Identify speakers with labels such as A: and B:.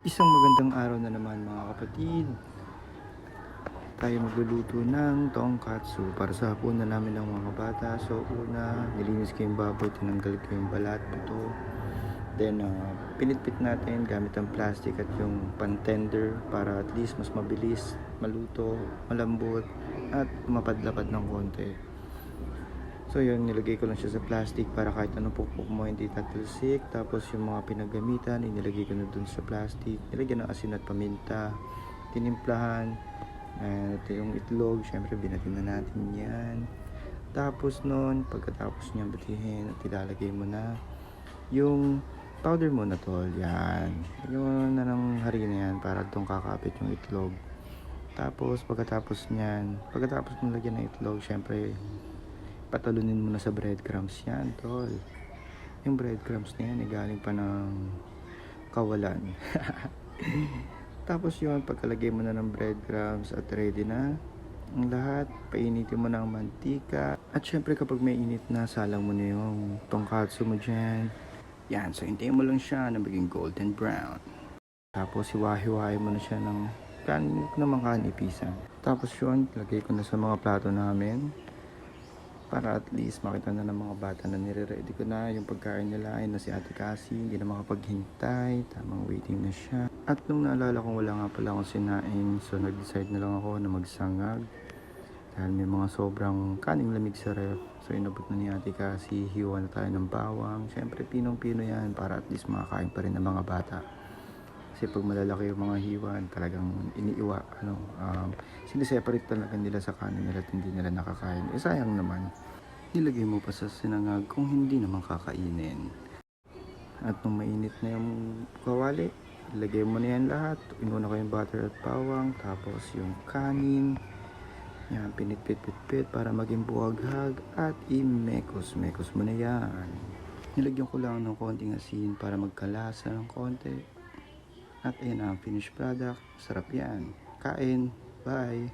A: Isang magandang araw na naman mga kapatid. Tayo magluluto ng tonkatsu para sa hapunan namin ng mga bata. So una, nilinis ko yung baboy, tinanggal ko yung balat, buto. Then pinitpit natin gamit ang plastic at yung pan-tender para at least mas mabilis maluto, malambot at mapadlapad ng konti. So yun, nilagay ko lang siya sa plastic para kahit anong pukpok mo hindi tatalsik. Tapos yung mga pinagamitan, inilagay ko na dun sa plastic. Nilagyan ng asin at paminta, tinimplahan. At yung itlog, syempre binatin na natin yan. Tapos nun, pagkatapos niya batihin at ilalagay mo na yung powder mo na tol. Yan. Yung na ng harina yan para doon kakapit yung itlog. Tapos pagkatapos mo lagyan ng itlog, syempre patalunin mo na sa breadcrumbs yan tol. Yung breadcrumbs na yan galing pa ng kawalan. Tapos yun, pagkalagay mo na ng breadcrumbs at ready na ang lahat, painitin mo na ang mantika. At syempre kapag may init na, salang mo na yung tonkatsu mo dyan. Yan, so hintayin mo lang siya na maging golden brown. Tapos hiwa-hiwain mo na siya ng kanipisan. Tapos yun, lagay ko na sa mga plato namin. Para at least makita na ng mga bata na nire-ready ko na yung pagkain nila. Ayun na si Ate Cassie, hindi na makapaghintay, tamang waiting na siya. At nung naalala kong wala nga pala akong sinain, so nag-decide na lang ako na magsangag. Dahil may mga sobrang kaning lamig sa ref. So inabot na ni Ate Cassie, hiwa na tayo ng bawang. Siyempre pinong-pino yan para at least makakain pa rin ng mga bata. Kasi pag malalaki yung mga hiwan, talagang siniseparate talaga nila sa kanin nila at hindi nila nakakain. Sayang naman. Ilagay mo pa sa sinangag kung hindi naman kakainin. At nung mainit na yung kawali, ilagay mo na yan lahat. Inuna ko yung butter at bawang, tapos yung kanin. Yan, pinitpit-pitpit para maging buwaghag at imekos-mekos mo na yan. Nilagyan ko lang ng konting asin para magkalasa ng konti. At ayan ang finished product. Sarap yan. Kain. Bye.